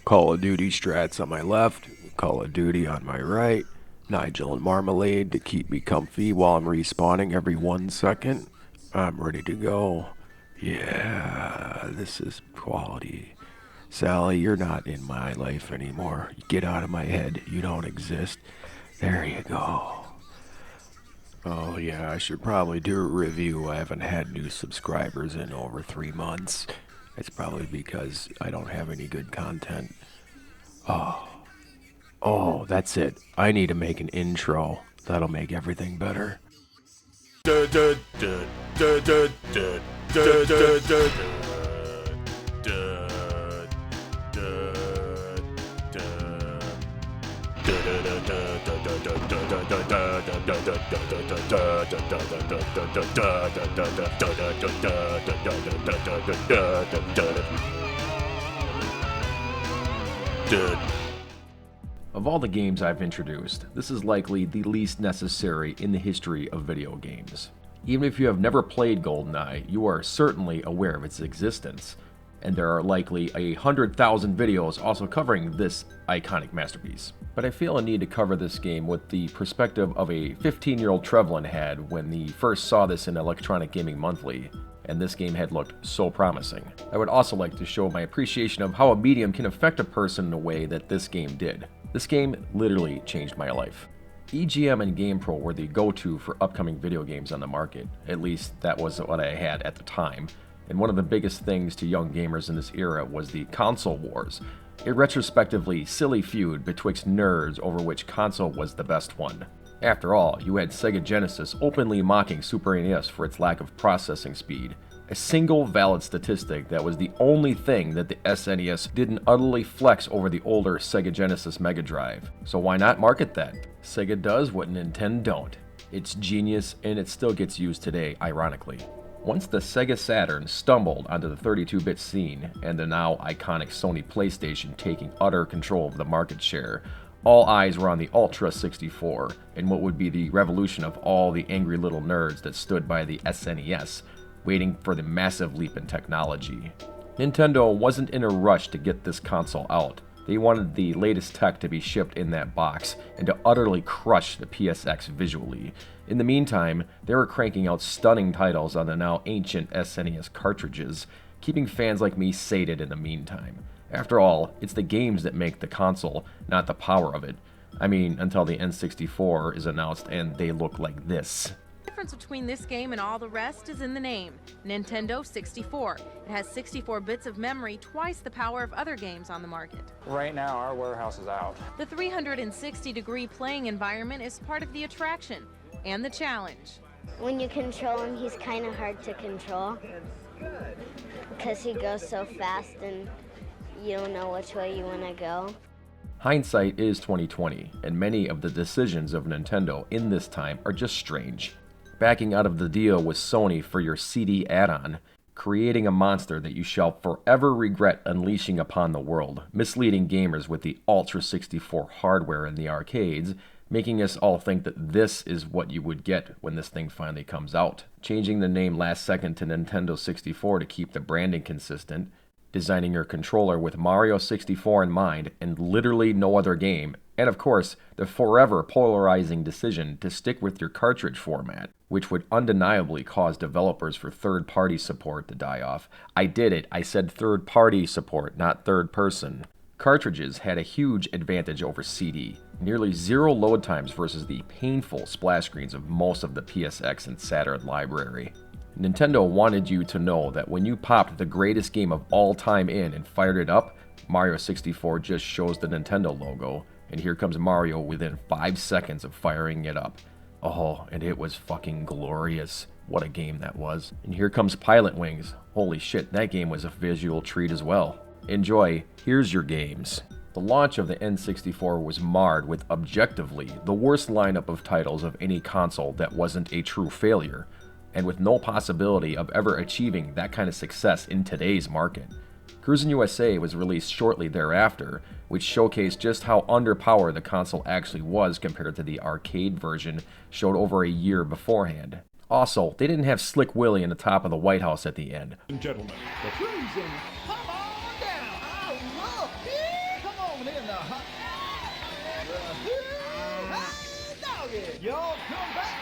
Call of Duty strats on my left, Call of Duty on my right, Nigel and Marmalade to keep me comfy while I'm respawning every 1 second. I'm ready to go. Yeah, this is quality. Sally, you're not in my life anymore. Get out of my head. You don't exist. There you go. Oh, yeah, I should probably do a review. I haven't had new subscribers in over 3 months. It's probably because I don't have any good content. Oh, that's it. I need to make an intro. That'll make everything better. Of all the games I've introduced, this is likely the least necessary in the history of video games. Even if you have never played GoldenEye, you are certainly aware of its existence, and there are likely 100,000 videos also covering this iconic masterpiece. But I feel a need to cover this game with the perspective of a 15-year-old Trevlin had when he first saw this in Electronic Gaming Monthly, and this game had looked so promising. I would also like to show my appreciation of how a medium can affect a person in a way that this game did. This game literally changed my life. EGM and GamePro were the go-to for upcoming video games on the market. At least that was what I had at the time. And one of the biggest things to young gamers in this era was the console wars, a retrospectively silly feud betwixt nerds over which console was the best one. After all, you had Sega Genesis openly mocking Super NES for its lack of processing speed, a single valid statistic that was the only thing that the SNES didn't utterly flex over the older Sega Genesis Mega Drive. So why not market that? Sega does what Nintendo don't. It's genius, and it still gets used today, ironically. Once the Sega Saturn stumbled onto the 32-bit scene, and the now iconic Sony PlayStation taking utter control of the market share, all eyes were on the Ultra 64, and what would be the revolution of all the angry little nerds that stood by the SNES, waiting for the massive leap in technology. Nintendo wasn't in a rush to get this console out. They wanted the latest tech to be shipped in that box and to utterly crush the PSX visually. In the meantime, they were cranking out stunning titles on the now ancient SNES cartridges, keeping fans like me sated in the meantime. After all, it's the games that make the console, not the power of it. I mean, until the N64 is announced and they look like this. The difference between this game and all the rest is in the name, Nintendo 64. It has 64 bits of memory, twice the power of other games on the market. Right now, our warehouse is out. The 360-degree playing environment is part of the attraction and the challenge. When you control him, he's kind of hard to control because he goes so fast and you don't know which way you want to go. Hindsight is 2020, and many of the decisions of Nintendo in this time are just strange. Backing out of the deal with Sony for your CD add-on, creating a monster that you shall forever regret unleashing upon the world, misleading gamers with the Ultra 64 hardware in the arcades, making us all think that this is what you would get when this thing finally comes out, changing the name last second to Nintendo 64 to keep the branding consistent, designing your controller with Mario 64 in mind and literally no other game, and of course, the forever polarizing decision to stick with your cartridge format, which would undeniably cause developers for third-party support to die off. I did it, I said third-party support, not third-person. Cartridges had a huge advantage over CD, nearly zero load times versus the painful splash screens of most of the PSX and Saturn library. Nintendo wanted you to know that when you popped the greatest game of all time in and fired it up, Mario 64 just shows the Nintendo logo, and here comes Mario within 5 seconds of firing it up. Oh, and it was fucking glorious. What a game that was. And here comes Pilot Wings. Holy shit, that game was a visual treat as well. Enjoy, here's your games. The launch of the N64 was marred with objectively the worst lineup of titles of any console that wasn't a true failure, and with no possibility of ever achieving that kind of success in today's market. Cruisin' USA was released shortly thereafter, which showcased just how underpowered the console actually was compared to the arcade version showed over a year beforehand. Also, they didn't have Slick Willie in the top of the White House at the end. And gentlemen, the Y'all come back.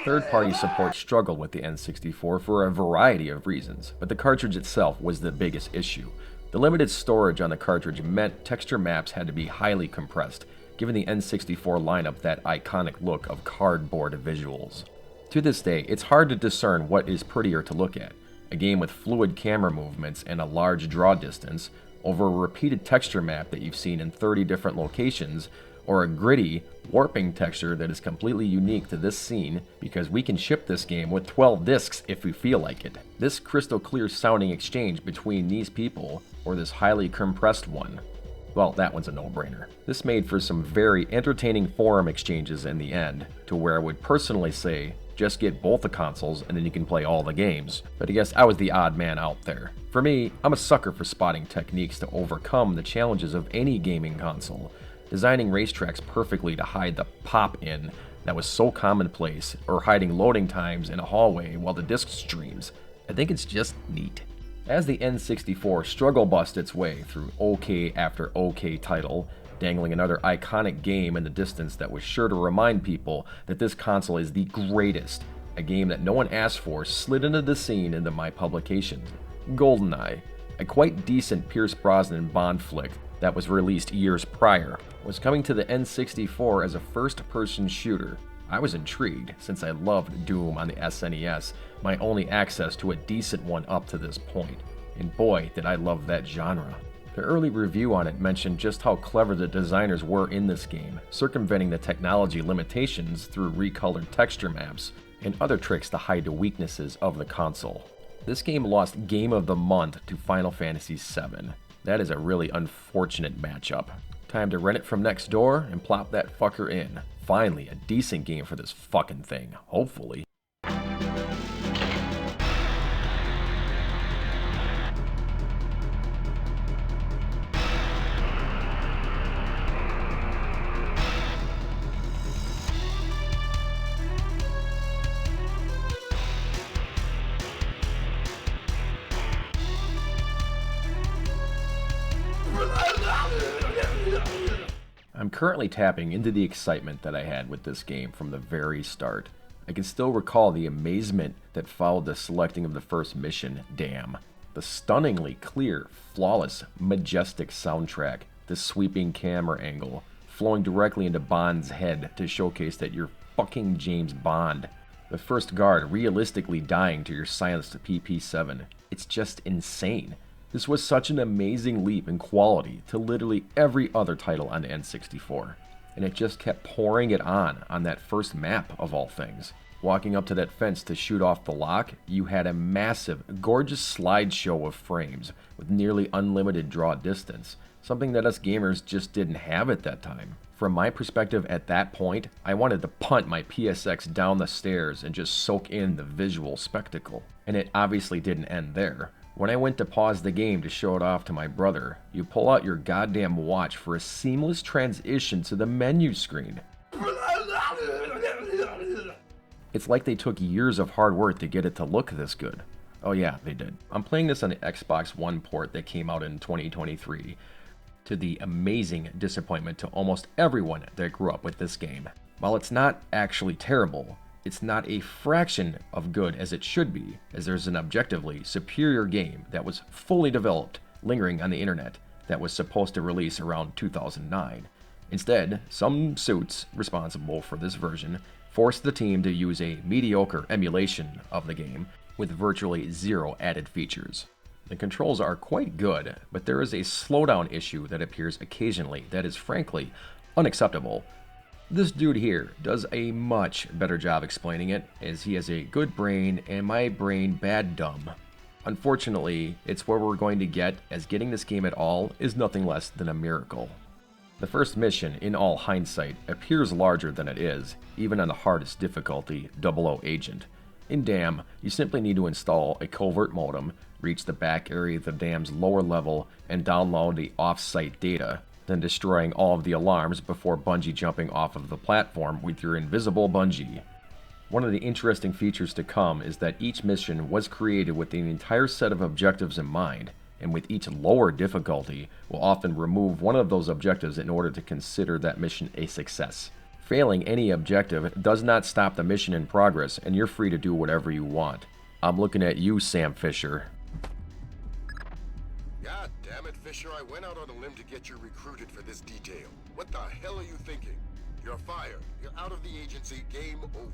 Third-party support struggled with the N64 for a variety of reasons, but the cartridge itself was the biggest issue. The limited storage on the cartridge meant texture maps had to be highly compressed, giving the N64 lineup that iconic look of cardboard visuals. To this day, it's hard to discern what is prettier to look at, a game with fluid camera movements and a large draw distance, over a repeated texture map that you've seen in 30 different locations, or a gritty, warping texture that is completely unique to this scene because we can ship this game with 12 discs if we feel like it. This crystal clear sounding exchange between these people, or this highly compressed one, well, that one's a no-brainer. This made for some very entertaining forum exchanges in the end, to where I would personally say, just get both the consoles and then you can play all the games. But I guess I was the odd man out there. For me, I'm a sucker for spotting techniques to overcome the challenges of any gaming console, designing racetracks perfectly to hide the pop-in that was so commonplace, or hiding loading times in a hallway while the disc streams. I think it's just neat. As the N64 struggle bust its way through OK after OK title, dangling another iconic game in the distance that was sure to remind people that this console is the greatest, a game that no one asked for slid into the scene into my publication. GoldenEye, a quite decent Pierce Brosnan Bond flick that was released years prior, was coming to the N64 as a first-person shooter. I was intrigued, since I loved Doom on the SNES, my only access to a decent one up to this point, and boy did I love that genre. The early review on it mentioned just how clever the designers were in this game, circumventing the technology limitations through recolored texture maps, and other tricks to hide the weaknesses of the console. This game lost Game of the Month to Final Fantasy VII. That is a really unfortunate matchup. Time to rent it from next door and plop that fucker in. Finally, a decent game for this fucking thing, hopefully. I'm currently tapping into the excitement that I had with this game from the very start. I can still recall the amazement that followed the selecting of the first mission, Damn. The stunningly clear, flawless, majestic soundtrack, the sweeping camera angle, flowing directly into Bond's head to showcase that you're fucking James Bond. The first guard realistically dying to your silenced PP7. It's just insane. This was such an amazing leap in quality to literally every other title on the N64, and it just kept pouring it on that first map of all things. Walking up to that fence to shoot off the lock, you had a massive, gorgeous slideshow of frames with nearly unlimited draw distance, something that us gamers just didn't have at that time. From my perspective at that point, I wanted to punt my PSX down the stairs and just soak in the visual spectacle. And it obviously didn't end there. When I went to pause the game to show it off to my brother, you pull out your goddamn watch for a seamless transition to the menu screen. It's like they took years of hard work to get it to look this good. Oh yeah, they did. I'm playing this on the Xbox One port that came out in 2023, to the amazing disappointment to almost everyone that grew up with this game. While it's not actually terrible, it's not a fraction of good as it should be, as there's an objectively superior game that was fully developed, lingering on the internet, that was supposed to release around 2009. Instead, some suits responsible for this version forced the team to use a mediocre emulation of the game with virtually zero added features. The controls are quite good, but there is a slowdown issue that appears occasionally that is frankly unacceptable. This dude here does a much better job explaining it, as he has a good brain and my brain bad dumb. Unfortunately, it's where we're going to get, as getting this game at all is nothing less than a miracle. The first mission, in all hindsight, appears larger than it is, even on the hardest difficulty, 00 Agent. In Dam, you simply need to install a covert modem, reach the back area of the dam's lower level, and download the off-site data, then destroying all of the alarms before bungee jumping off of the platform with your invisible bungee. One of the interesting features to come is that each mission was created with an entire set of objectives in mind, and with each lower difficulty, will often remove one of those objectives in order to consider that mission a success. Failing any objective does not stop the mission in progress, and you're free to do whatever you want. I'm looking at you, Sam Fisher. God damn it, Fisher, I went out on a limb to get you recruited for this detail. What the hell are you thinking? You're fired. You're out of the agency. Game over.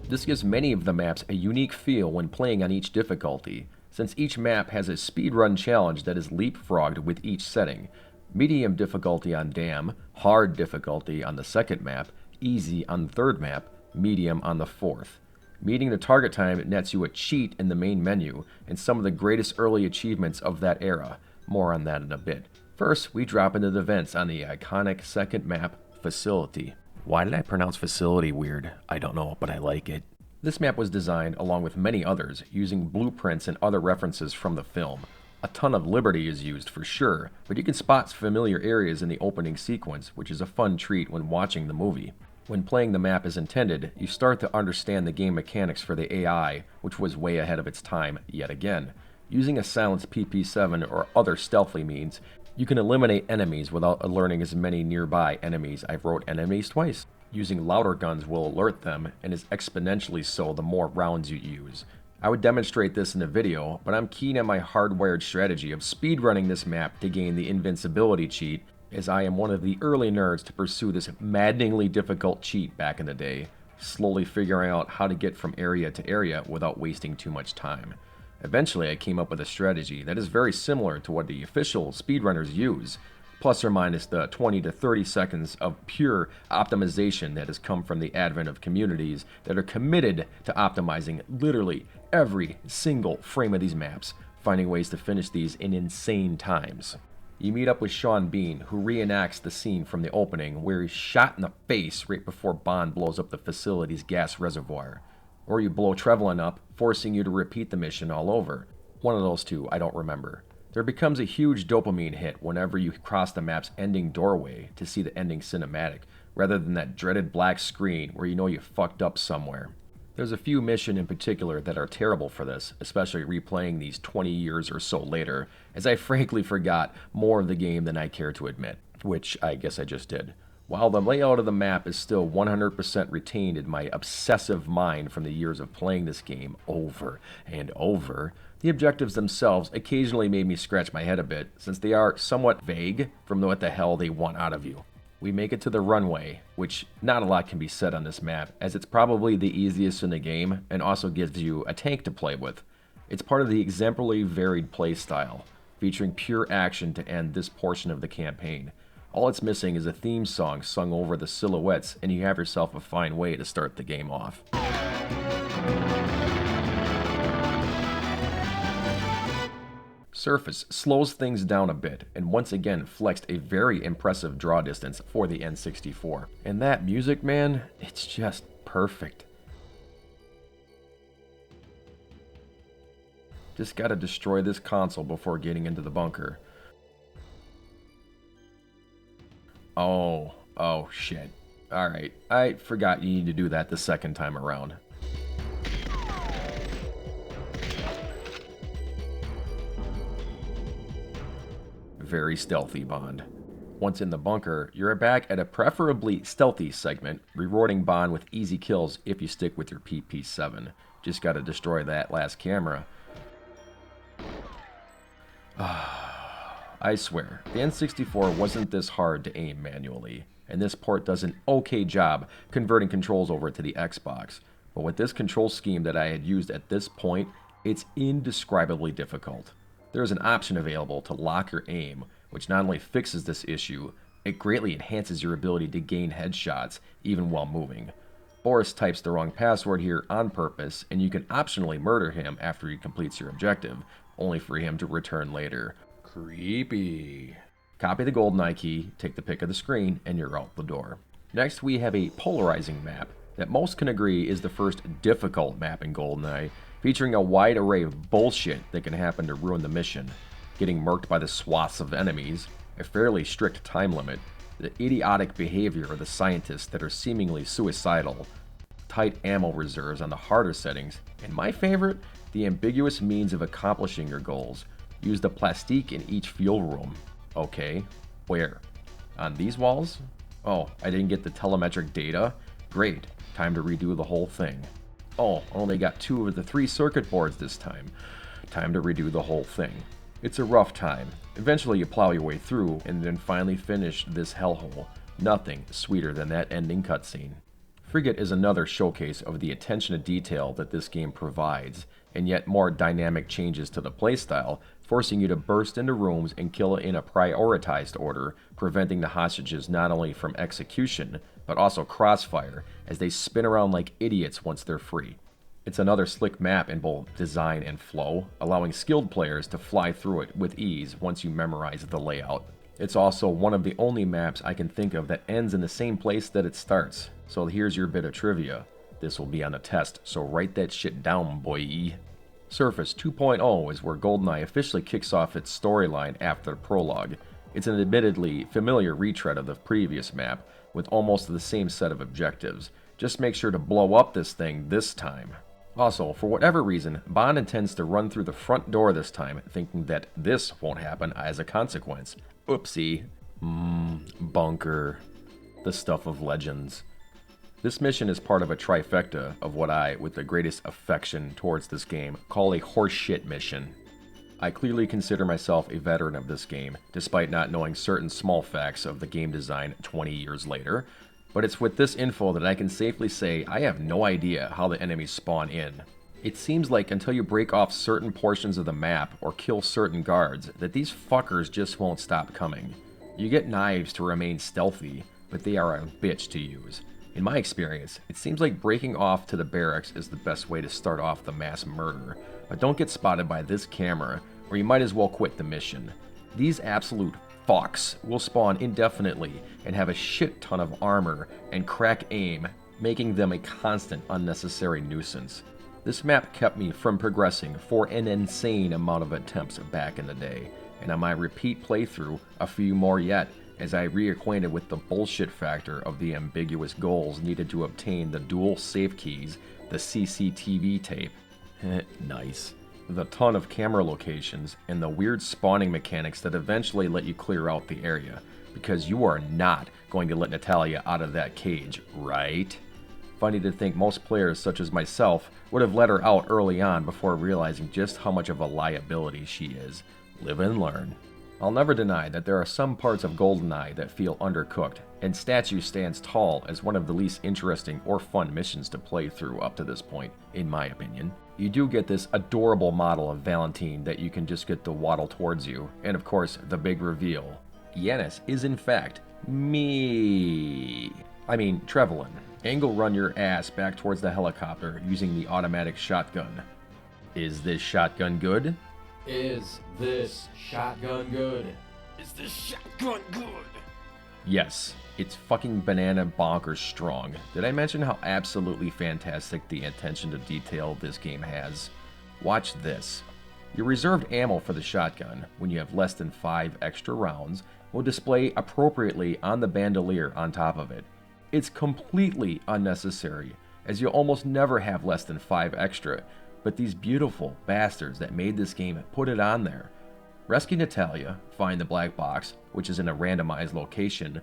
This gives many of the maps a unique feel when playing on each difficulty, since each map has a speedrun challenge that is leapfrogged with each setting. Medium difficulty on Dam, hard difficulty on the second map, easy on the third map, medium on the fourth. Meeting the target time nets you a cheat in the main menu, and some of the greatest early achievements of that era. More on that in a bit. First, we drop into the vents on the iconic second map, Facility. Why did I pronounce Facility weird? I don't know, but I like it. This map was designed, along with many others, using blueprints and other references from the film. A ton of liberty is used for sure, but you can spot familiar areas in the opening sequence, which is a fun treat when watching the movie. When playing the map as intended, you start to understand the game mechanics for the AI, which was way ahead of its time yet again. Using a silenced PP7 or other stealthy means, you can eliminate enemies without alerting as many nearby enemies. I've wrote enemies twice. Using louder guns will alert them, and is exponentially so the more rounds you use. I would demonstrate this in a video, but I'm keen on my hardwired strategy of speedrunning this map to gain the invincibility cheat, as I am one of the early nerds to pursue this maddeningly difficult cheat back in the day, slowly figuring out how to get from area to area without wasting too much time. Eventually I came up with a strategy that is very similar to what the official speedrunners use, plus or minus the 20 to 30 seconds of pure optimization that has come from the advent of communities that are committed to optimizing literally every single frame of these maps, finding ways to finish these in insane times. You meet up with Sean Bean, who reenacts the scene from the opening where he's shot in the face right before Bond blows up the facility's gas reservoir. Or you blow Trevelyan up, forcing you to repeat the mission all over. One of those two, I don't remember. There becomes a huge dopamine hit whenever you cross the map's ending doorway to see the ending cinematic, rather than that dreaded black screen where you know you fucked up somewhere. There's a few missions in particular that are terrible for this, especially replaying these 20 years or so later, as I frankly forgot more of the game than I care to admit, which I guess I just did. While the layout of the map is still 100% retained in my obsessive mind from the years of playing this game over and over, the objectives themselves occasionally made me scratch my head a bit, since they are somewhat vague from what the hell they want out of you. We make it to the runway, which not a lot can be said on this map, as it's probably the easiest in the game and also gives you a tank to play with. It's part of the exemplary varied playstyle, featuring pure action to end this portion of the campaign. All it's missing is a theme song sung over the silhouettes, and you have yourself a fine way to start the game off. Surface slows things down a bit, and once again flexed a very impressive draw distance for the N64. And that music, man, it's just perfect. Just gotta destroy this console before getting into the bunker. Oh shit. Alright, I forgot you need to do that the second time around. Very stealthy, Bond. Once in the bunker, you're back at a preferably stealthy segment, rewarding Bond with easy kills if you stick with your PP7. Just gotta destroy that last camera. I swear, the N64 wasn't this hard to aim manually, and this port does an okay job converting controls over to the Xbox. But with this control scheme that I had used at this point, it's indescribably difficult. There is an option available to lock your aim, which not only fixes this issue, it greatly enhances your ability to gain headshots even while moving. Boris types the wrong password here on purpose, and you can optionally murder him after he completes your objective, only for him to return later. Creepy. Copy the GoldenEye key, take the pic of the screen, and you're out the door. Next we have a polarizing map, that most can agree is the first difficult map in GoldenEye, featuring a wide array of bullshit that can happen to ruin the mission. Getting murked by the swaths of enemies, a fairly strict time limit, the idiotic behavior of the scientists that are seemingly suicidal, tight ammo reserves on the harder settings, and my favorite, the ambiguous means of accomplishing your goals. Use the plastique in each fuel room. Okay, where? On these walls? Oh, I didn't get the telemetric data? Great, time to redo the whole thing. Oh, only got 2 of the 3 circuit boards this time. Time to redo the whole thing. It's a rough time. Eventually you plow your way through and then finally finish this hellhole. Nothing sweeter than that ending cutscene. Frigate is another showcase of the attention to detail that this game provides, and yet more dynamic changes to the playstyle, forcing you to burst into rooms and kill in a prioritized order, preventing the hostages not only from execution, but also crossfire, as they spin around like idiots once they're free. It's another slick map in both design and flow, allowing skilled players to fly through it with ease once you memorize the layout. It's also one of the only maps I can think of that ends in the same place that it starts. So here's your bit of trivia. This will be on a test, so write that shit down, boy. Surface 2.0 is where GoldenEye officially kicks off its storyline after the prologue. It's an admittedly familiar retread of the previous map, with almost the same set of objectives. Just make sure to blow up this thing this time. Also, for whatever reason, Bond intends to run through the front door this time, thinking that this won't happen as a consequence. Oopsie. Bunker. The stuff of legends. This mission is part of a trifecta of what I, with the greatest affection towards this game, call a horseshit mission. I clearly consider myself a veteran of this game, despite not knowing certain small facts of the game design 20 years later, but it's with this info that I can safely say I have no idea how the enemies spawn in. It seems like until you break off certain portions of the map or kill certain guards, that these fuckers just won't stop coming. You get knives to remain stealthy, but they are a bitch to use. In my experience, it seems like breaking off to the barracks is the best way to start off the mass murder, but don't get spotted by this camera, or you might as well quit the mission. These absolute fucks will spawn indefinitely and have a shit ton of armor and crack aim, making them a constant unnecessary nuisance. This map kept me from progressing for an insane amount of attempts back in the day, and on my repeat playthrough, a few more yet, as I reacquainted with the bullshit factor of the ambiguous goals needed to obtain the dual safe keys, the CCTV tape. Nice. The ton of camera locations, and the weird spawning mechanics that eventually let you clear out the area, because you are not going to let Natalia out of that cage, right? Funny to think most players such as myself would have let her out early on before realizing just how much of a liability she is. Live and learn. I'll never deny that there are some parts of GoldenEye that feel undercooked, and Statue stands tall as one of the least interesting or fun missions to play through up to this point, in my opinion. You do get this adorable model of Valentine that you can just get to waddle towards you, and of course, the big reveal. Yanis is in fact me. Trevelyan. Angle run your ass back towards the helicopter using the automatic shotgun. Is this shotgun good? Is this shotgun good? Is this shotgun good? Yes, it's fucking banana bonkers strong. Did I mention how absolutely fantastic the attention to detail this game has? Watch this. Your reserved ammo for the shotgun, when you have less than 5 extra rounds, will display appropriately on the bandolier on top of it. It's completely unnecessary, as you'll almost never have less than 5 extra, but these beautiful bastards that made this game put it on there. Rescue Natalia, find the black box, which is in a randomized location,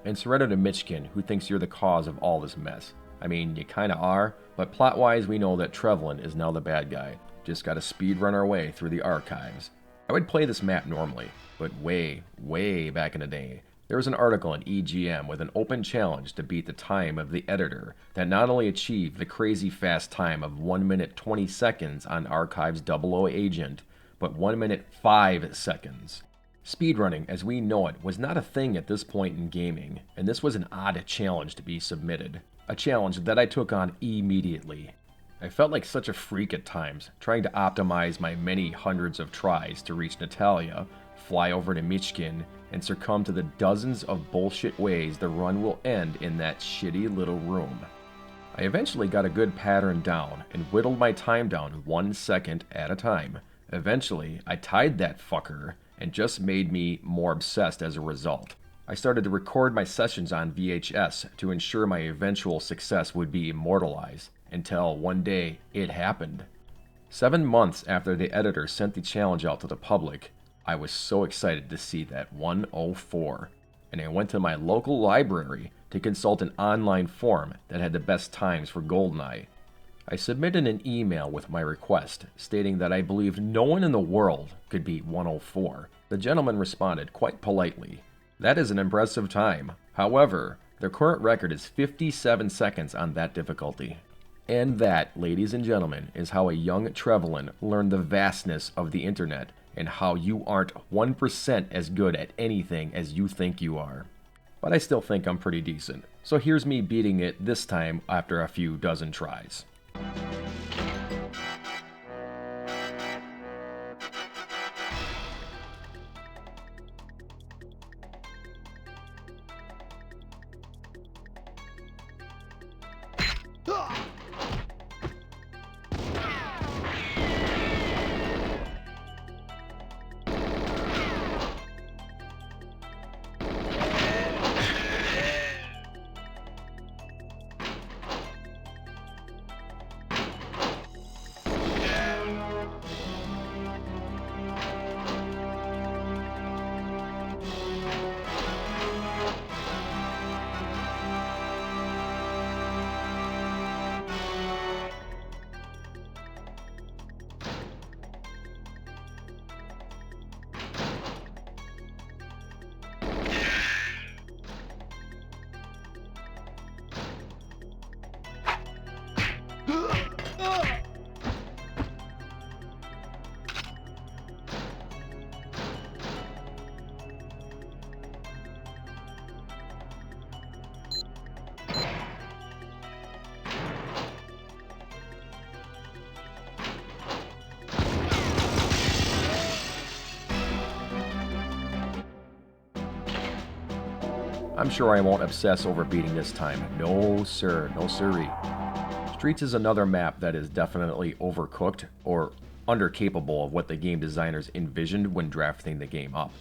and surrender to Michkin, who thinks you're the cause of all this mess. You kinda are, but plot-wise we know that Trevelyan is now the bad guy. Just gotta speedrun our way through the archives. I would play this map normally, but way back in the day, there was an article in EGM with an open challenge to beat the time of the editor that not only achieved the crazy fast time of 1 minute 20 seconds on Archive's 00 Agent, but 1 minute 5 seconds. Speedrunning, as we know it, was not a thing at this point in gaming, and this was an odd challenge to be submitted. A challenge that I took on immediately. I felt like such a freak at times, trying to optimize my many hundreds of tries to reach Natalia, fly over to Michkin, and succumb to the dozens of bullshit ways the run will end in that shitty little room. I eventually got a good pattern down and whittled my time down 1 second at a time. Eventually, I tied that fucker and just made me more obsessed as a result. I started to record my sessions on VHS to ensure my eventual success would be immortalized, until one day it happened. 7 months after the editor sent the challenge out to the public, I was so excited to see that 104, and I went to my local library to consult an online forum that had the best times for GoldenEye. I submitted an email with my request, stating that I believed no one in the world could beat 104. The gentleman responded quite politely. That is an impressive time. However, the current record is 57 seconds on that difficulty. And that, ladies and gentlemen, is how a young Trevelyan learned the vastness of the internet and how you aren't 1% as good at anything as you think you are. But I still think I'm pretty decent. So here's me beating it this time after a few dozen tries. I'm sure I won't obsess over beating this time. No sir, no siree. Streets is another map that is definitely overcooked or undercapable of what the game designers envisioned when drafting the game up.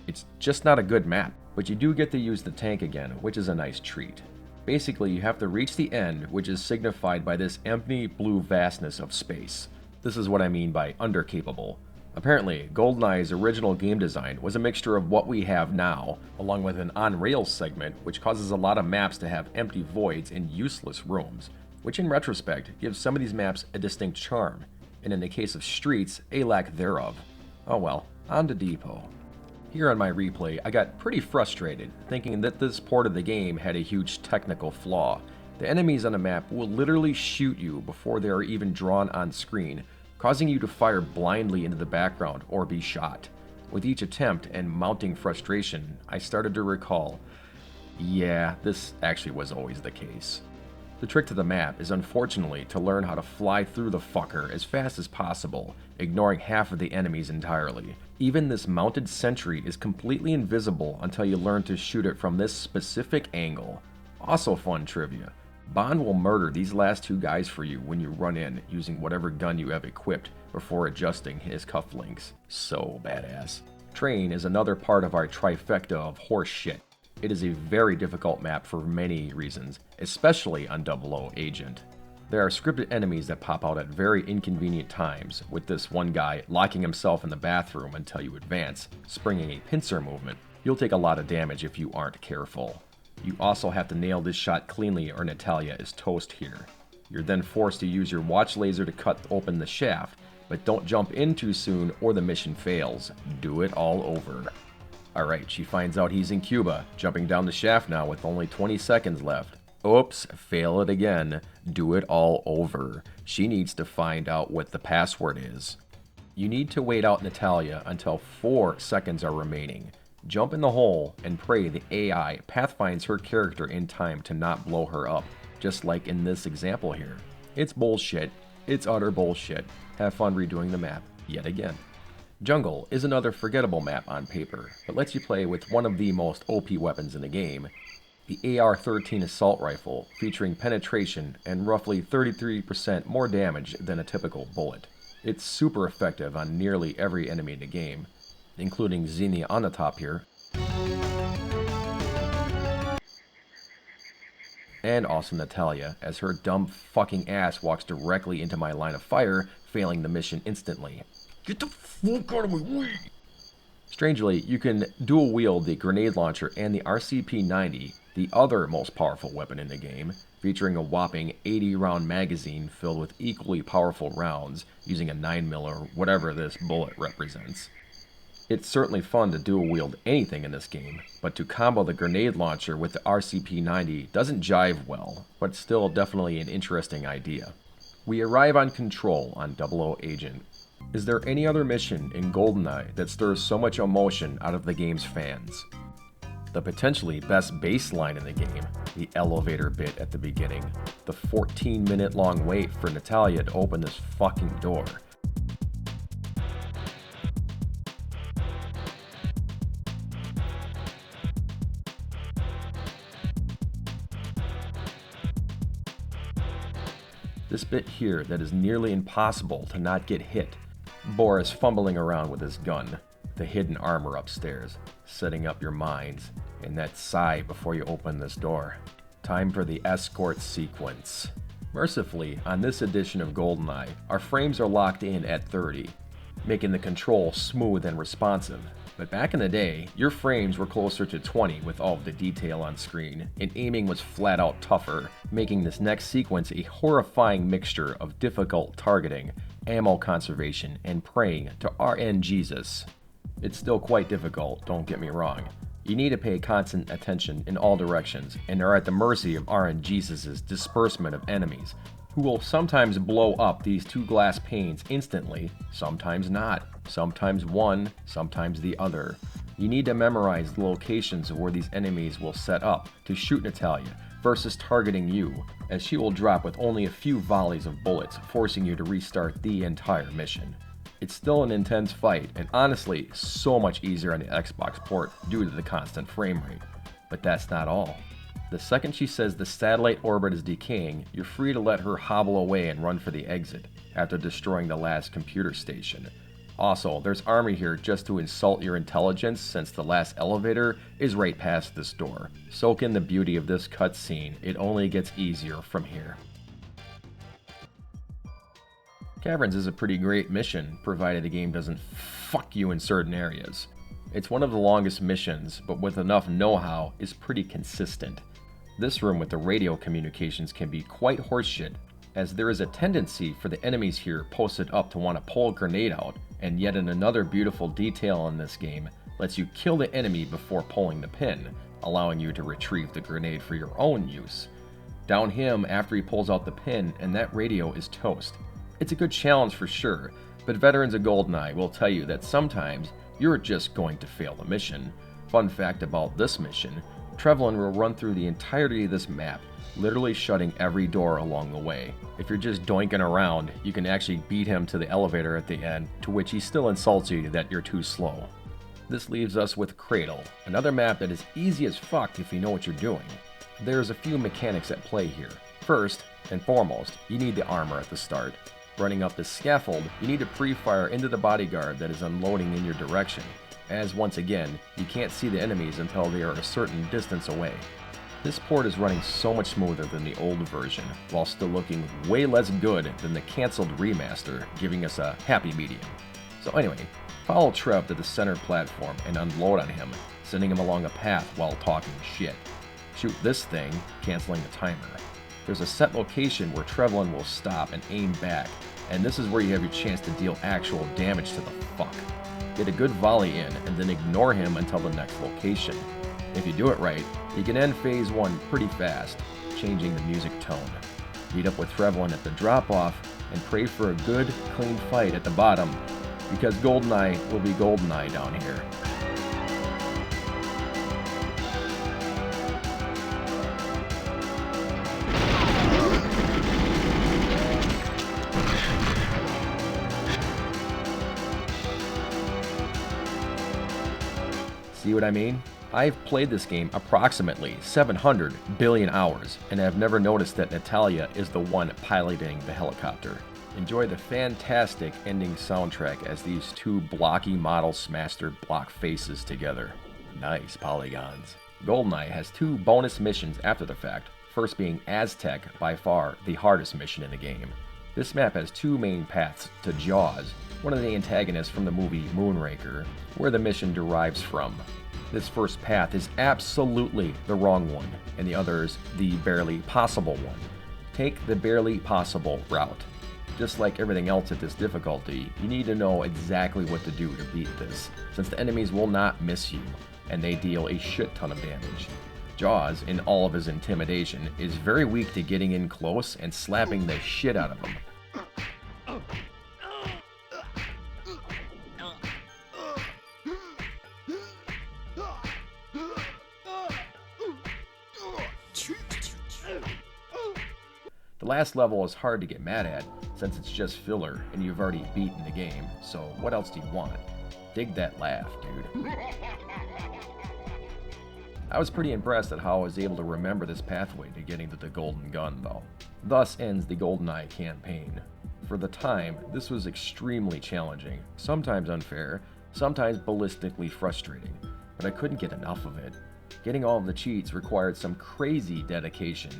It's just not a good map, but you do get to use the tank again, which is a nice treat. Basically, you have to reach the end, which is signified by this empty blue vastness of space. This is what I mean by undercapable. Apparently, GoldenEye's original game design was a mixture of what we have now, along with an on-rails segment, which causes a lot of maps to have empty voids and useless rooms, which in retrospect gives some of these maps a distinct charm, and in the case of Streets, a lack thereof. Oh well, on to Depot. Here on my replay, I got pretty frustrated, thinking that this port of the game had a huge technical flaw. The enemies on the map will literally shoot you before they are even drawn on screen, causing you to fire blindly into the background or be shot. With each attempt and mounting frustration, I started to recall, yeah, this actually was always the case. The trick to the map is unfortunately to learn how to fly through the fucker as fast as possible, ignoring half of the enemies entirely. Even this mounted sentry is completely invisible until you learn to shoot it from this specific angle. Also fun trivia. Bond will murder these last two guys for you when you run in using whatever gun you have equipped before adjusting his cufflinks. So badass. Train is another part of our trifecta of horse shit. It is a very difficult map for many reasons, especially on 00 Agent. There are scripted enemies that pop out at very inconvenient times, with this one guy locking himself in the bathroom until you advance, springing a pincer movement. You'll take a lot of damage if you aren't careful. You also have to nail this shot cleanly or Natalia is toast here. You're then forced to use your watch laser to cut open the shaft, but don't jump in too soon or the mission fails. Do it all over. Alright, she finds out he's in Cuba, jumping down the shaft now with only 20 seconds left. Oops, fail it again. Do it all over. She needs to find out what the password is. You need to wait out Natalia until 4 seconds are remaining. Jump in the hole and pray the AI pathfinds her character in time to not blow her up, just like in this example here. It's bullshit. It's utter bullshit. Have fun redoing the map yet again. Jungle is another forgettable map on paper, but lets you play with one of the most OP weapons in the game. the AR-13 assault rifle, featuring penetration and roughly 33% more damage than a typical bullet. It's super effective on nearly every enemy in the game, including Xenia on the top here, and also Natalia, as her dumb fucking ass walks directly into my line of fire, failing the mission instantly. Get the fuck out of my way! Strangely, you can dual wield the grenade launcher and the RCP-90, the other most powerful weapon in the game, featuring a whopping 80-round magazine filled with equally powerful rounds, using a 9mm or whatever this bullet represents. It's certainly fun to dual wield anything in this game, but to combo the grenade launcher with the RCP-90 doesn't jive well, but still definitely an interesting idea. We arrive on Control on 00 Agent. Is there any other mission in GoldenEye that stirs so much emotion out of the game's fans? The potentially best baseline in the game, the elevator bit at the beginning, the 14-minute long wait for Natalia to open this fucking door. This bit here that is nearly impossible to not get hit. Boris fumbling around with his gun, the hidden armor upstairs, setting up your minds, and that sigh before you open this door. Time for the escort sequence. Mercifully, on this edition of GoldenEye, our frames are locked in at 30, making the control smooth and responsive. But back in the day, your frames were closer to 20 with all of the detail on screen, and aiming was flat out tougher, making this next sequence a horrifying mixture of difficult targeting, ammo conservation, and praying to RN Jesus. It's still quite difficult, don't get me wrong. You need to pay constant attention in all directions, and are at the mercy of RN Jesus' disbursement of enemies, who will sometimes blow up these two glass panes instantly, sometimes not, sometimes one, sometimes the other. You need to memorize the locations of where these enemies will set up to shoot Natalia versus targeting you, as she will drop with only a few volleys of bullets, forcing you to restart the entire mission. It's still an intense fight, and honestly, so much easier on the Xbox port due to the constant frame rate. But that's not all. The second she says the satellite orbit is decaying, you're free to let her hobble away and run for the exit, after destroying the last computer station. Also, there's army here just to insult your intelligence, since the last elevator is right past this door. Soak in the beauty of this cutscene, it only gets easier from here. Caverns is a pretty great mission, provided the game doesn't fuck you in certain areas. It's one of the longest missions, but with enough know-how, is pretty consistent. This room with the radio communications can be quite horseshit, as there is a tendency for the enemies here posted up to want to pull a grenade out, and yet in another beautiful detail in this game, lets you kill the enemy before pulling the pin, allowing you to retrieve the grenade for your own use. Down him after he pulls out the pin, and that radio is toast. It's a good challenge for sure, but veterans of GoldenEye will tell you that sometimes you're just going to fail the mission. Fun fact about this mission, Trevlin will run through the entirety of this map, literally shutting every door along the way. If you're just doinking around, you can actually beat him to the elevator at the end, to which he still insults you that you're too slow. This leaves us with Cradle, another map that is easy as fuck if you know what you're doing. There's a few mechanics at play here. First and foremost, you need the armor at the start. Running up this scaffold, you need to pre-fire into the bodyguard that is unloading in your direction, as once again, you can't see the enemies until they are a certain distance away. This port is running so much smoother than the old version, while still looking way less good than the cancelled remaster, giving us a happy medium. So anyway, follow Trev to the center platform and unload on him, sending him along a path while talking shit. Shoot this thing, cancelling the timer. There's a set location where Trevlin will stop and aim back, and this is where you have your chance to deal actual damage to the fuck. Get a good volley in, and then ignore him until the next location. If you do it right, you can end phase 1 pretty fast, changing the music tone. Meet up with Trevlin at the drop-off, and pray for a good, clean fight at the bottom, because GoldenEye will be GoldenEye down here. See what I mean? I've played this game approximately 700 billion hours, and have never noticed that Natalia is the one piloting the helicopter. Enjoy the fantastic ending soundtrack as these two blocky models smash their block faces together. Nice polygons. GoldenEye has two bonus missions after the fact, first being Aztec, by far the hardest mission in the game. This map has two main paths to Jaws, one of the antagonists from the movie Moonraker, where the mission derives from. This first path is absolutely the wrong one, and the other's the barely possible one. Take the barely possible route. Just like everything else at this difficulty, you need to know exactly what to do to beat this, since the enemies will not miss you, and they deal a shit ton of damage. Jaws, in all of his intimidation, is very weak to getting in close and slapping the shit out of him. The last level is hard to get mad at, since it's just filler and you've already beaten the game, so what else do you want? Dig that laugh, dude. I was pretty impressed at how I was able to remember this pathway to getting to the golden gun, though. Thus ends the GoldenEye campaign. For the time, this was extremely challenging, sometimes unfair, sometimes ballistically frustrating, but I couldn't get enough of it. Getting all of the cheats required some crazy dedication,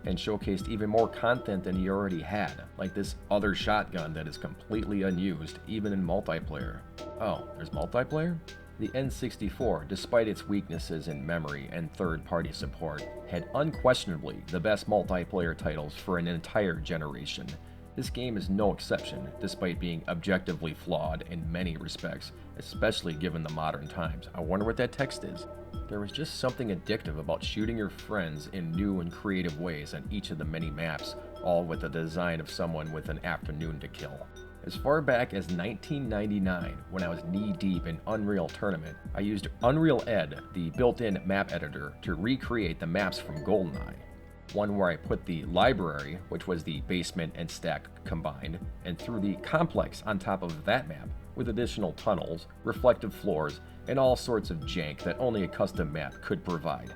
and showcased even more content than he already had, like this other shotgun that is completely unused, even in multiplayer. Oh, there's multiplayer? The N64, despite its weaknesses in memory and third-party support, had unquestionably the best multiplayer titles for an entire generation. This game is no exception, despite being objectively flawed in many respects, especially given the modern times. I wonder what that text is. There was just something addictive about shooting your friends in new and creative ways on each of the many maps, all with the design of someone with an afternoon to kill. As far back as 1999, when I was knee-deep in Unreal Tournament, I used Unreal Ed, the built-in map editor, to recreate the maps from GoldenEye. One where I put the library, which was the basement and stack combined, and threw the complex on top of that map, with additional tunnels, reflective floors, and all sorts of jank that only a custom map could provide.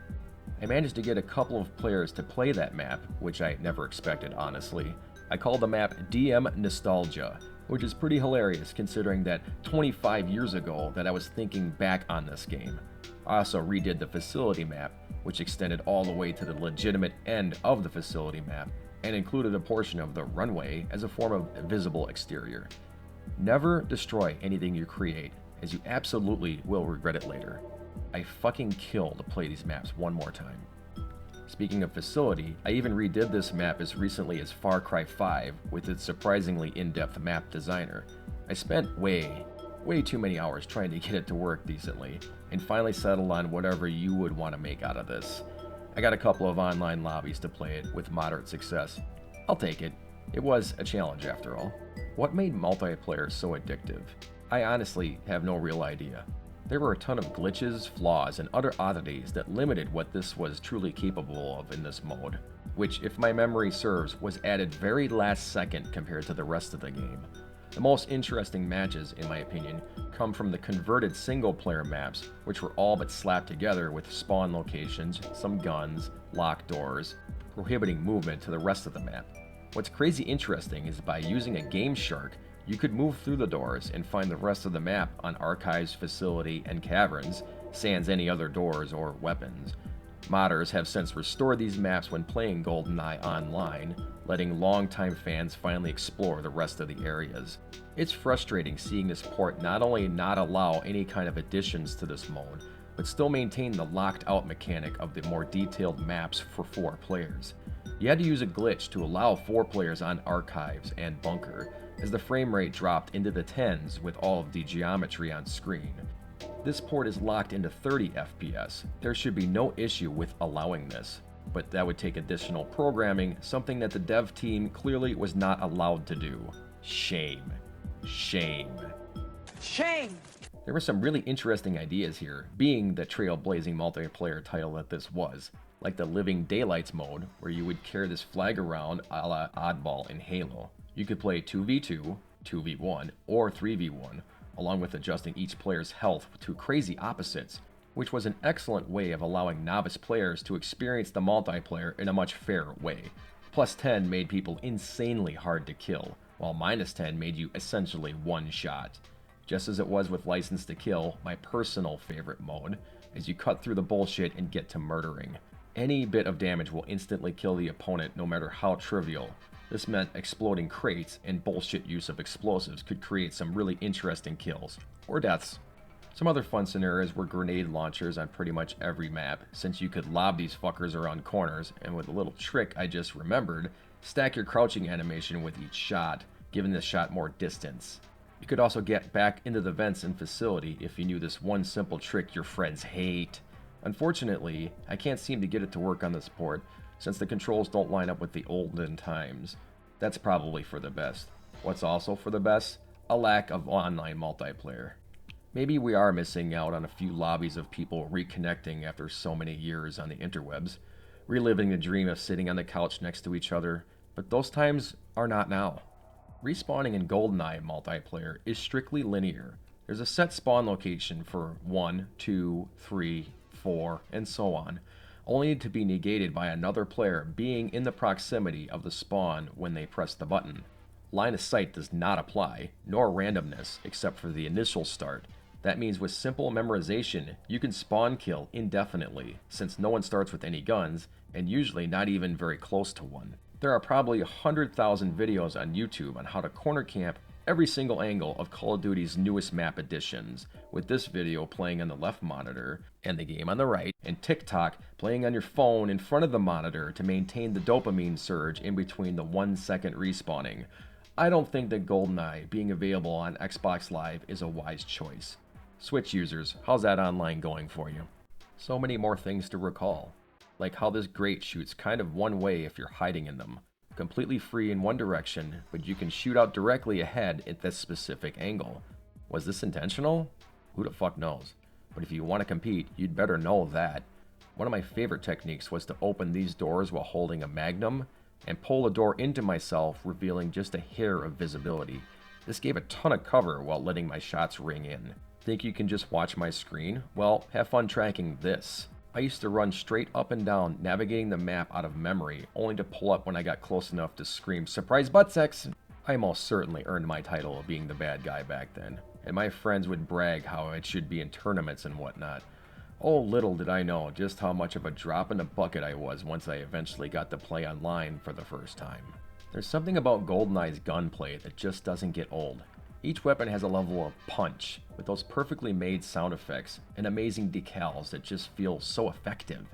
I managed to get a couple of players to play that map, which I never expected, honestly. I called the map DM Nostalgia, which is pretty hilarious considering that 25 years ago that I was thinking back on this game. I also redid the facility map, which extended all the way to the legitimate end of the facility map, and included a portion of the runway as a form of visible exterior. Never destroy anything you create, as you absolutely will regret it later. I fucking kill to play these maps one more time. Speaking of facility, I even redid this map as recently as Far Cry 5 with its surprisingly in-depth map designer. I spent way too many hours trying to get it to work decently, and finally settled on whatever you would want to make out of this. I got a couple of online lobbies to play it with moderate success. I'll take it. It was a challenge after all. What made multiplayer so addictive? I honestly have no real idea. There were a ton of glitches, flaws, and other oddities that limited what this was truly capable of in this mode, which, if my memory serves, was added very last second compared to the rest of the game. The most interesting matches, in my opinion, come from the converted single-player maps, which were all but slapped together with spawn locations, some guns, locked doors, prohibiting movement to the rest of the map. What's crazy interesting is by using a Game Shark, you could move through the doors and find the rest of the map on archives, facility, and caverns, sans any other doors or weapons. Modders have since restored these maps when playing GoldenEye online, letting longtime fans finally explore the rest of the areas. It's frustrating seeing this port not only not allow any kind of additions to this mode, but still maintain the locked out mechanic of the more detailed maps for 4 players. You had to use a glitch to allow 4 players on archives and bunker, as the frame rate dropped into the 10s with all of the geometry on screen. This port is locked into 30 FPS. There should be no issue with allowing this, but that would take additional programming, something that the dev team clearly was not allowed to do. Shame. Shame. Shame! There were some really interesting ideas here, being the trailblazing multiplayer title that this was, like the Living Daylights mode, where you would carry this flag around a la Oddball in Halo. You could play 2v2, 2v1, or 3v1, along with adjusting each player's health to crazy opposites, which was an excellent way of allowing novice players to experience the multiplayer in a much fairer way. Plus 10 made people insanely hard to kill, while minus 10 made you essentially one shot. Just as it was with License to Kill, my personal favorite mode, as you cut through the bullshit and get to murdering. Any bit of damage will instantly kill the opponent no matter how trivial. This meant exploding crates and bullshit use of explosives could create some really interesting kills, or deaths. Some other fun scenarios were grenade launchers on pretty much every map, since you could lob these fuckers around corners, and with a little trick I just remembered, stack your crouching animation with each shot, giving this shot more distance. You could also get back into the vents and facility if you knew this one simple trick your friends hate. Unfortunately, I can't seem to get it to work on this port, since the controls don't line up with the olden times. That's probably for the best. What's also for the best? A lack of online multiplayer. Maybe we are missing out on a few lobbies of people reconnecting after so many years on the interwebs, reliving the dream of sitting on the couch next to each other, but those times are not now. Respawning in GoldenEye multiplayer is strictly linear. There's a set spawn location for 1, 2, 3, 4, and so on, only to be negated by another player being in the proximity of the spawn when they press the button. Line of sight does not apply, nor randomness, except for the initial start. That means with simple memorization, you can spawn kill indefinitely, since no one starts with any guns, and usually not even very close to one. There are probably 100,000 videos on YouTube on how to corner camp every single angle of Call of Duty's newest map additions, with this video playing on the left monitor, and the game on the right, and TikTok playing on your phone in front of the monitor to maintain the dopamine surge in between the 1 second respawning. I don't think that GoldenEye being available on Xbox Live is a wise choice. Switch users, how's that online going for you? So many more things to recall, like how this grate shoots kind of one way if you're hiding in them. Completely free in one direction, but you can shoot out directly ahead at this specific angle. Was this intentional? Who the fuck knows? But if you want to compete, you'd better know that. One of my favorite techniques was to open these doors while holding a Magnum, and pull the door into myself, revealing just a hair of visibility. This gave a ton of cover while letting my shots ring in. Think you can just watch my screen? Well, have fun tracking this. I used to run straight up and down, navigating the map out of memory, only to pull up when I got close enough to scream, "Surprise butt sex!" I most certainly earned my title of being the bad guy back then, and my friends would brag how it should be in tournaments and whatnot. Oh, little did I know just how much of a drop in the bucket I was once I eventually got to play online for the first time. There's something about GoldenEye's gunplay that just doesn't get old. Each weapon has a level of punch, with those perfectly made sound effects and amazing decals that just feel so effective.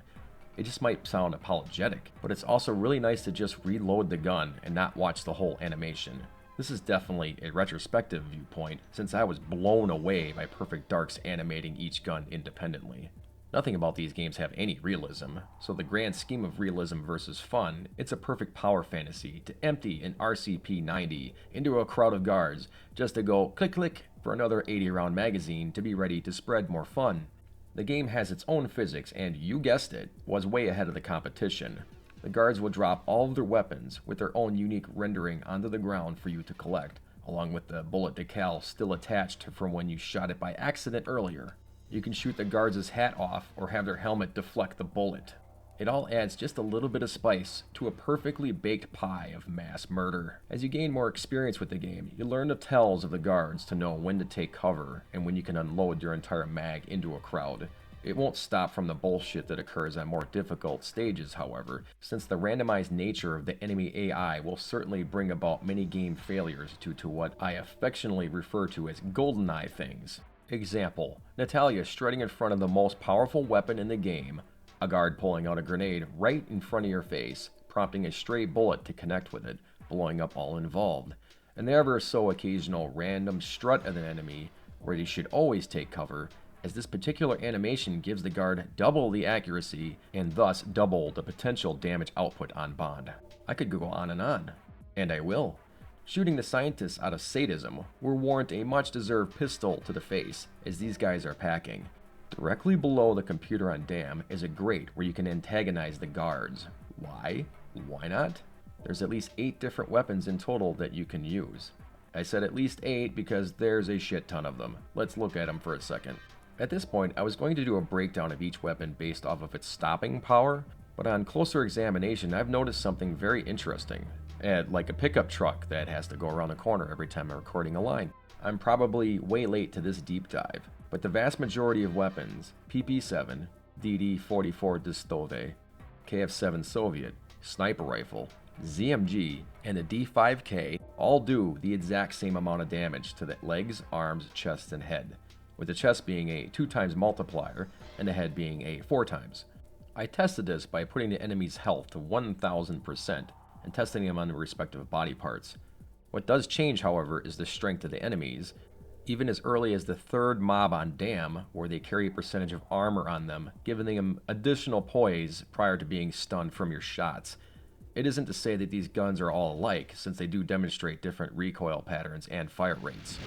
It just might sound apologetic, but it's also really nice to just reload the gun and not watch the whole animation. This is definitely a retrospective viewpoint, since I was blown away by Perfect Dark's animating each gun independently. Nothing about these games have any realism, so the grand scheme of realism versus fun, it's a perfect power fantasy to empty an RCP-90 into a crowd of guards just to go click click for another 80-round magazine to be ready to spread more fun. The game has its own physics and, you guessed it, was way ahead of the competition. The guards will drop all of their weapons with their own unique rendering onto the ground for you to collect, along with the bullet decal still attached from when you shot it by accident earlier. You can shoot the guards' hat off or have their helmet deflect the bullet. It all adds just a little bit of spice to a perfectly baked pie of mass murder. As you gain more experience with the game, you learn the tells of the guards to know when to take cover and when you can unload your entire mag into a crowd. It won't stop from the bullshit that occurs on more difficult stages, however, since the randomized nature of the enemy AI will certainly bring about many game failures due to what I affectionately refer to as GoldenEye things. Example, Natalia strutting in front of the most powerful weapon in the game, a guard pulling out a grenade right in front of your face, prompting a stray bullet to connect with it, blowing up all involved. And the ever so occasional random strut of an enemy, where they should always take cover, as this particular animation gives the guard double the accuracy and thus double the potential damage output on Bond. I could go on, and I will. Shooting the scientists out of sadism will warrant a much-deserved pistol to the face, as these guys are packing. Directly below the computer on DAM is a grate where you can antagonize the guards. Why? Why not? There's at least 8 different weapons in total that you can use. I said at least 8 because there's a shit ton of them. Let's look at them for a second. At this point, I was going to do a breakdown of each weapon based off of its stopping power, but on closer examination, I've noticed something very interesting. Like a pickup truck that has to go around the corner every time I'm recording a line. I'm probably way late to this deep dive, but the vast majority of weapons, PP7, DD-44 Distove, KF-7 Soviet, sniper rifle, ZMG, and the D5K all do the exact same amount of damage to the legs, arms, chest, and head, with the chest being a 2 times multiplier and the head being a 4 times. I tested this by putting the enemy's health to 1000% and testing them on the respective body parts. What does change, however, is the strength of the enemies, even as early as the 3rd mob on Dam, where they carry a percentage of armor on them, giving them additional poise prior to being stunned from your shots. It isn't to say that these guns are all alike, since they do demonstrate different recoil patterns and fire rates.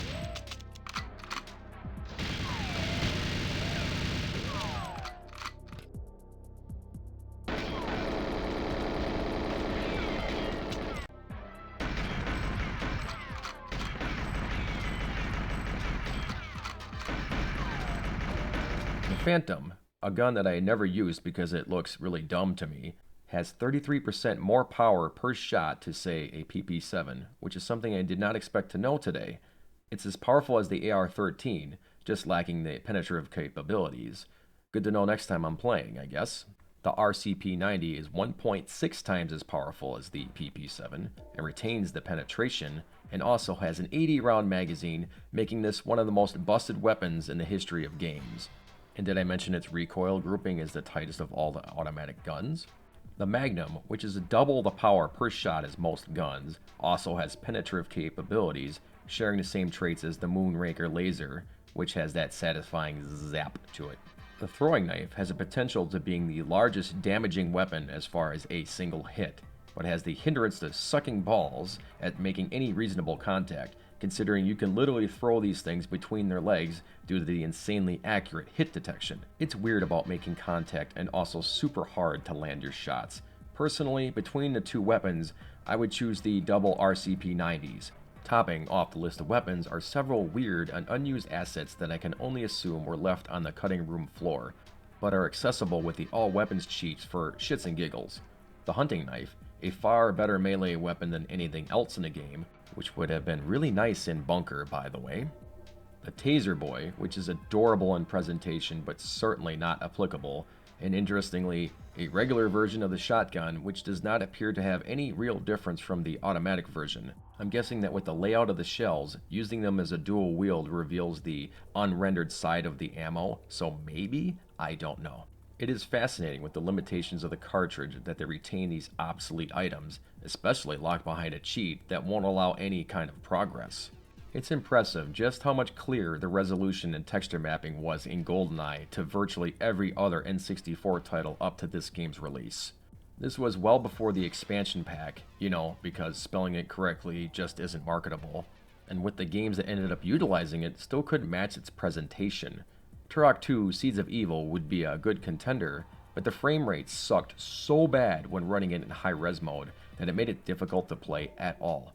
The Phantom, a gun that I never used because it looks really dumb to me, has 33% more power per shot to, say, a PP7, which is something I did not expect to know today. It's as powerful as the AR-13, just lacking the penetrative capabilities. Good to know next time I'm playing, I guess. The RCP-90 is 1.6 times as powerful as the PP7 and retains the penetration, and also has an 80-round magazine, making this one of the most busted weapons in the history of games. And did I mention its recoil grouping is the tightest of all the automatic guns? The Magnum, which is double the power per shot as most guns, also has penetrative capabilities, sharing the same traits as the Moonraker laser, which has that satisfying zap to it. The throwing knife has a potential to being the largest damaging weapon as far as a single hit, but has the hindrance to sucking balls at making any reasonable contact, considering you can literally throw these things between their legs due to the insanely accurate hit detection. It's weird about making contact and also super hard to land your shots. Personally, between the two weapons, I would choose the double RCP-90s. Topping off the list of weapons are several weird and unused assets that I can only assume were left on the cutting room floor, but are accessible with the all weapons cheats for shits and giggles. The hunting knife, a far better melee weapon than anything else in the game, which would have been really nice in Bunker, by the way. The Taser Boy, which is adorable in presentation but certainly not applicable, and interestingly, a regular version of the shotgun which does not appear to have any real difference from the automatic version. I'm guessing that with the layout of the shells, using them as a dual wield reveals the unrendered side of the ammo, so maybe? I don't know. It is fascinating with the limitations of the cartridge that they retain these obsolete items, especially locked behind a cheat that won't allow any kind of progress. It's impressive just how much clearer the resolution and texture mapping was in GoldenEye to virtually every other N64 title up to this game's release. This was well before the expansion pack, because spelling it correctly just isn't marketable, and with the games that ended up utilizing it still couldn't match its presentation. Turok 2 Seeds of Evil would be a good contender, but the frame rate sucked so bad when running it in high-res mode that it made it difficult to play at all.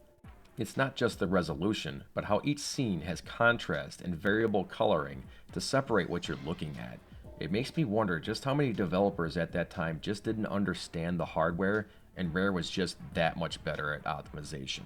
It's not just the resolution, but how each scene has contrast and variable coloring to separate what you're looking at. It makes me wonder just how many developers at that time just didn't understand the hardware, and Rare was just that much better at optimization.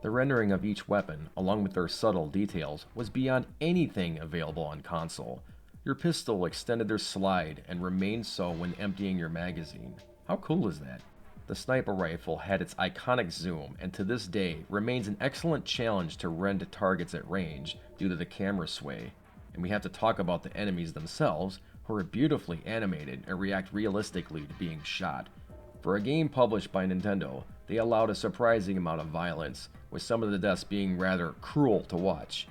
The rendering of each weapon, along with their subtle details, was beyond anything available on console. Your pistol extended their slide and remained so when emptying your magazine. How cool is that? The sniper rifle had its iconic zoom and to this day remains an excellent challenge to rend targets at range due to the camera sway. And we have to talk about the enemies themselves, who are beautifully animated and react realistically to being shot. For a game published by Nintendo, they allowed a surprising amount of violence, with some of the deaths being rather cruel to watch.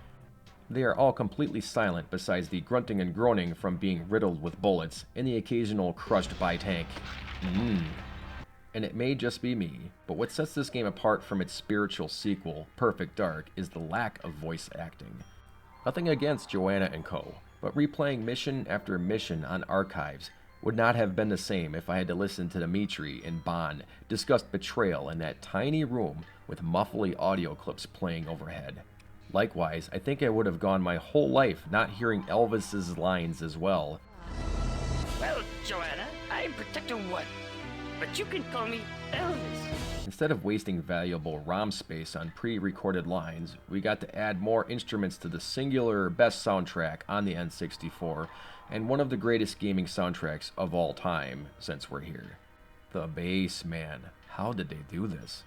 They are all completely silent besides the grunting and groaning from being riddled with bullets and the occasional crushed by tank. And it may just be me, but what sets this game apart from its spiritual sequel, Perfect Dark, is the lack of voice acting. Nothing against Joanna and co., but replaying mission after mission on archives would not have been the same if I had to listen to Dimitri and Bond discuss betrayal in that tiny room with muffly audio clips playing overhead. Likewise, I think I would have gone my whole life not hearing Elvis's lines as well. Well, Joanna, I'm Protector 1, but you can call me Elvis. Instead of wasting valuable ROM space on pre-recorded lines, we got to add more instruments to the singular best soundtrack on the N64, and one of the greatest gaming soundtracks of all time since we're here. The bass, man. How did they do this?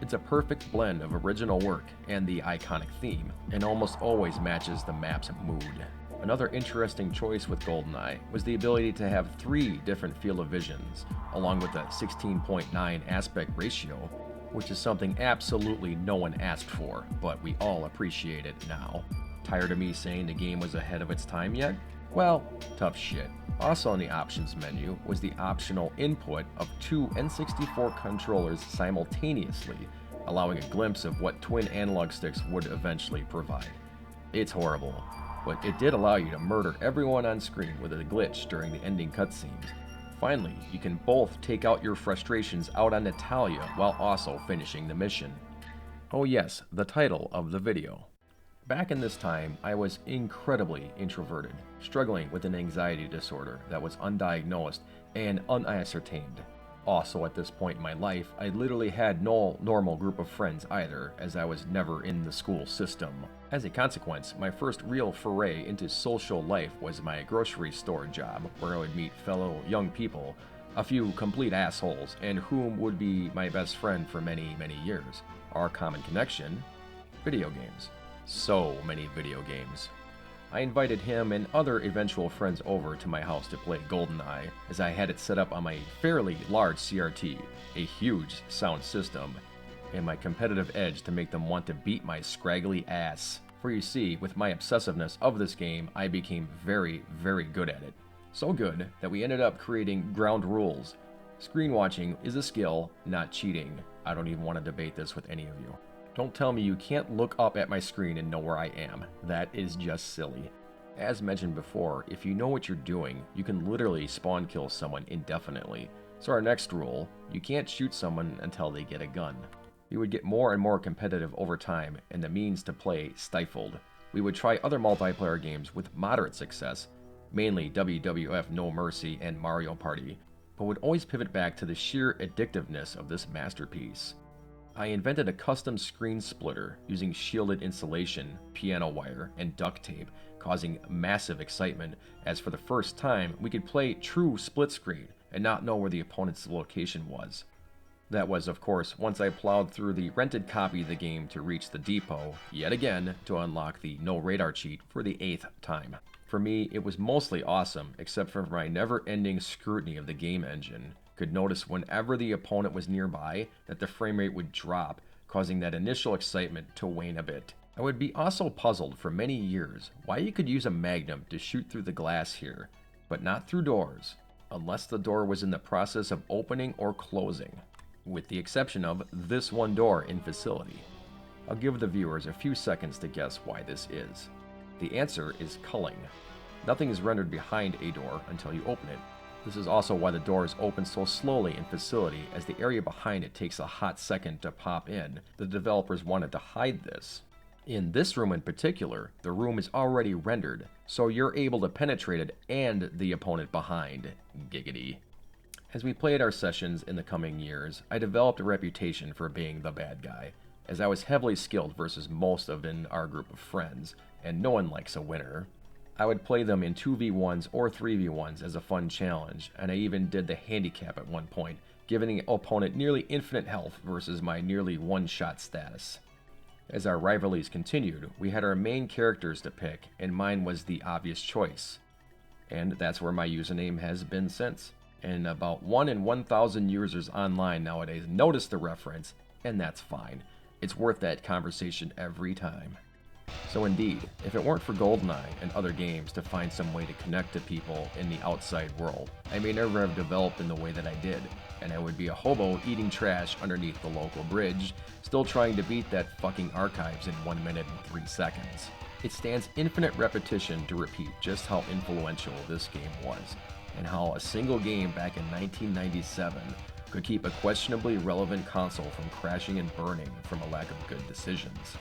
It's a perfect blend of original work and the iconic theme, and almost always matches the map's mood. Another interesting choice with GoldenEye was the ability to have 3 different field of visions, along with a 16.9 aspect ratio, which is something absolutely no one asked for, but we all appreciate it now. Tired of me saying the game was ahead of its time yet? Well, tough shit. Also on the options menu was the optional input of 2 N64 controllers simultaneously, allowing a glimpse of what twin analog sticks would eventually provide. It's horrible, but it did allow you to murder everyone on screen with a glitch during the ending cutscenes. Finally, you can both take out your frustrations out on Natalia while also finishing the mission. Oh yes, the title of the video. Back in this time, I was incredibly introverted, struggling with an anxiety disorder that was undiagnosed and unascertained. Also, at this point in my life, I literally had no normal group of friends either, as I was never in the school system. As a consequence, my first real foray into social life was my grocery store job, where I would meet fellow young people, a few complete assholes, and whom would be my best friend for many, many years. Our common connection? Video games. So many video games. I invited him and other eventual friends over to my house to play GoldenEye, as I had it set up on my fairly large CRT, a huge sound system, and my competitive edge to make them want to beat my scraggly ass. For you see, with my obsessiveness of this game, I became very, very good at it. So good that we ended up creating ground rules. Screen watching is a skill, not cheating. I don't even want to debate this with any of you. Don't tell me you can't look up at my screen and know where I am. That is just silly. As mentioned before, if you know what you're doing, you can literally spawn kill someone indefinitely. So our next rule, you can't shoot someone until they get a gun. We would get more and more competitive over time, and the means to play stifled. We would try other multiplayer games with moderate success, mainly WWF No Mercy and Mario Party, but would always pivot back to the sheer addictiveness of this masterpiece. I invented a custom screen splitter using shielded insulation, piano wire, and duct tape, causing massive excitement, as for the first time we could play true split screen and not know where the opponent's location was. That was, of course, once I plowed through the rented copy of the game to reach the depot, yet again, to unlock the no radar cheat for the 8th time. For me, it was mostly awesome, except for my never-ending scrutiny of the game engine. Could notice whenever the opponent was nearby that the frame rate would drop, causing that initial excitement to wane a bit. I would be also puzzled for many years why you could use a magnum to shoot through the glass here, but not through doors, unless the door was in the process of opening or closing, with the exception of this one door in facility. I'll give the viewers a few seconds to guess why this is. The answer is culling. Nothing is rendered behind a door until you open it. This is also why the doors open so slowly in facility, as the area behind it takes a hot second to pop in. The developers wanted to hide this. In this room in particular, the room is already rendered, so you're able to penetrate it and the opponent behind. Giggity. As we played our sessions in the coming years, I developed a reputation for being the bad guy, as I was heavily skilled versus most of our group of friends, and no one likes a winner. I would play them in 2v1s or 3v1s as a fun challenge, and I even did the handicap at one point, giving the opponent nearly infinite health versus my nearly one-shot status. As our rivalries continued, we had our main characters to pick, and mine was the obvious choice. And that's where my username has been since. And about 1 in 1,000 users online nowadays notice the reference, and that's fine. It's worth that conversation every time. So indeed, if it weren't for GoldenEye and other games to find some way to connect to people in the outside world, I may never have developed in the way that I did, and I would be a hobo eating trash underneath the local bridge, still trying to beat that fucking archives in 1 minute and 3 seconds. It stands infinite repetition to repeat just how influential this game was, and how a single game back in 1997 could keep a questionably relevant console from crashing and burning from a lack of good decisions.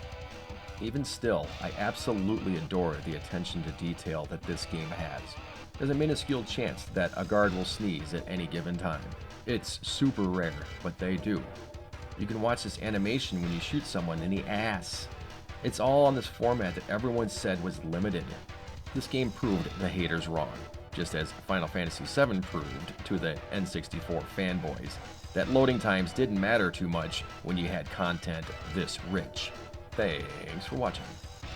Even still, I absolutely adore the attention to detail that this game has. There's a minuscule chance that a guard will sneeze at any given time. It's super rare, but they do. You can watch this animation when you shoot someone in the ass. It's all on this format that everyone said was limited. This game proved the haters wrong, just as Final Fantasy VII proved to the N64 fanboys that loading times didn't matter too much when you had content this rich. Thanks for watching.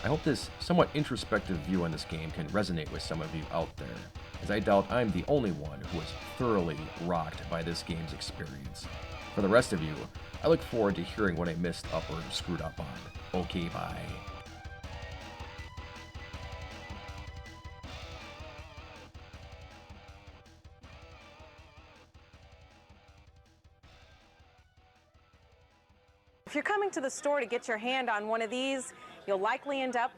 I hope this somewhat introspective view on this game can resonate with some of you out there, as I doubt I'm the only one who was thoroughly rocked by this game's experience. For the rest of you, I look forward to hearing what I missed up or screwed up on. Okay, bye. If you're coming to the store to get your hand on one of these, you'll likely end up